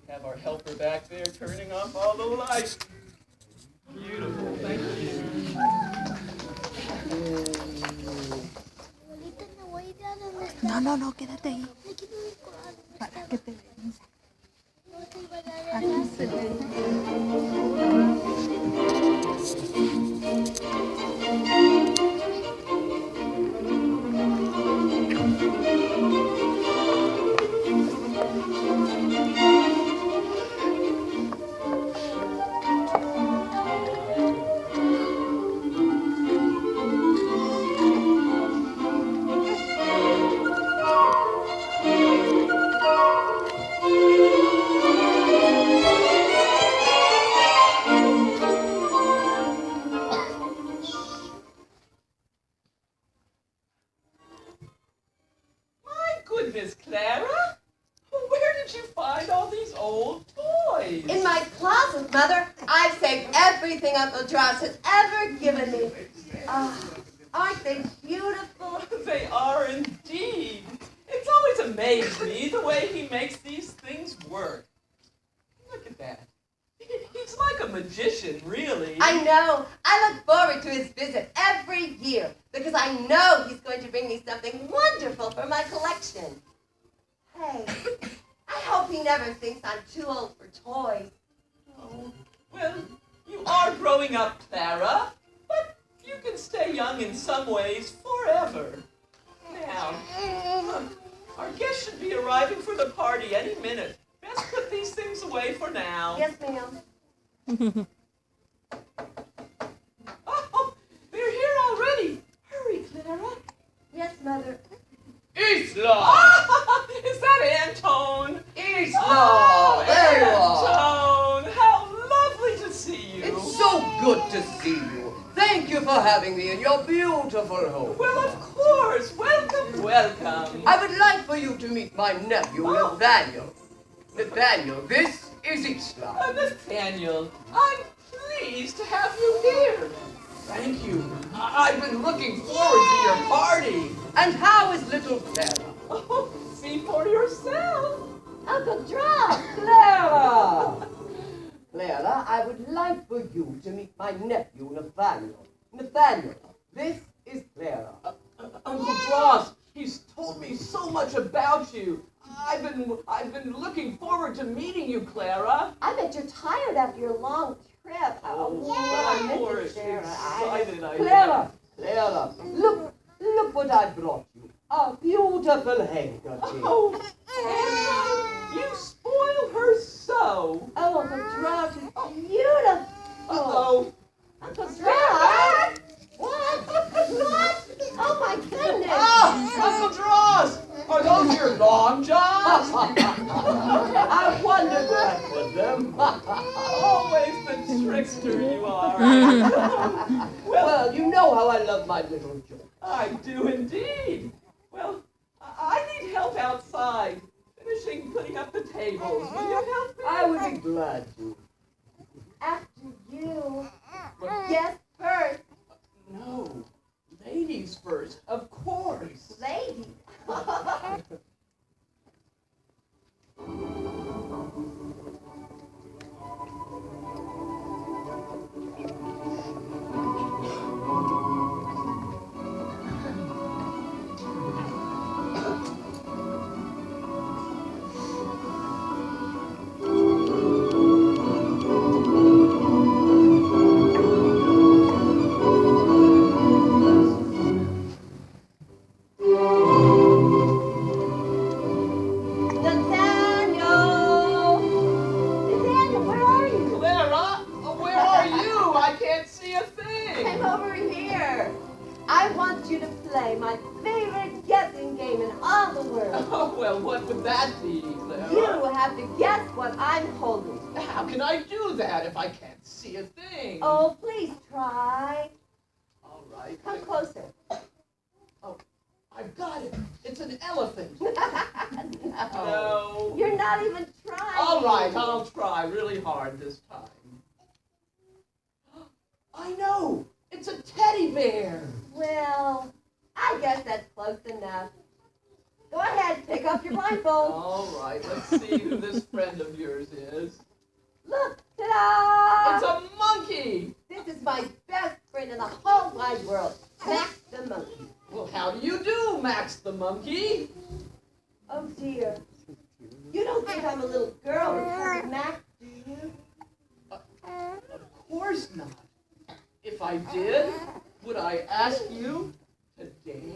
have our helper back there turning off all the lights. Beautiful, thank you. No, no, no, quédate ahí. Para que te vean. Aquí se ve. Goodness, Clara, where did you find all these old toys? In my closet, Mother. I've saved everything Uncle Dross has ever given me. Aren't they beautiful? They are indeed. It's always amazed me the way he makes these things work. Look at that. He's like a magician, really. I know. I look forward to his visit every year because I know he's going to bring me something wonderful for my collection. Hey, I hope he never thinks I'm too old for toys. Oh, well, you are growing up, Clara, but you can stay young in some ways forever. Now, our guests should be arriving for the party any minute. Best put these things away for now. Yes, ma'am. Oh, they're here already. Hurry, Clara. Yes, Mother. Isla! Is that Antone? Isla! Oh, There you are! Antone, how lovely to see you. It's so good to see you. Thank you for having me in your beautiful home. Well, of course. Welcome, welcome. I would like for you to meet my nephew, Nathaniel. Nathaniel, this is Isla. Nathaniel, I'm pleased to have you here. Thank you. I've been looking forward to your party. And how is little Clara? Oh, see for yourself. Uncle Dross. Clara! Clara, I would like for you to meet my nephew, Nathaniel. Nathaniel, this is Clara. Uncle Dross, he's told me so much about you. I've been looking forward to meeting you, Clara. I bet you're tired after your long trip. Oh, I I'm more miss you, Sarah. excited. Clara, Clara, look what I brought you. A beautiful handkerchief. Oh, Anna, you spoil her so. Oh, Uncle Dross is beautiful. Uh-oh. Uncle Dross? What? What? Oh, my goodness. Uncle Dross, are those your long johns? I wondered what was them. Always the trickster you are. Well, you know how I love my little joke. I do indeed. Well, I need help outside, finishing putting up the tables. Will you help me? I would be glad to. After you. Yes, first. No, ladies first, of course. Lady. Nathaniel! Nathaniel, where are you? Clara, where are you? I can't see a thing. I'm over here. I want you to play my favorite guessing game in all the world. Oh, well, what would that be, Clara? You have to guess what I'm holding. How can I do that if I can't see a thing? Oh, please try. All right. Come closer. Oh, I've got it. It's an elephant. No. No. You're not even trying. All right, I'll try really hard this time. I know. It's a teddy bear. Well, I guess that's close enough. Go ahead, take off your blindfold. All right, let's see who this friend of yours is. Look, ta-da! It's a monkey! This is my best friend in the whole wide world, Max the monkey. Well, how do you do, Max the monkey? Oh dear. You don't think I'm a little girl because of Max, do you? Of course not. If I did, would I ask you to dance?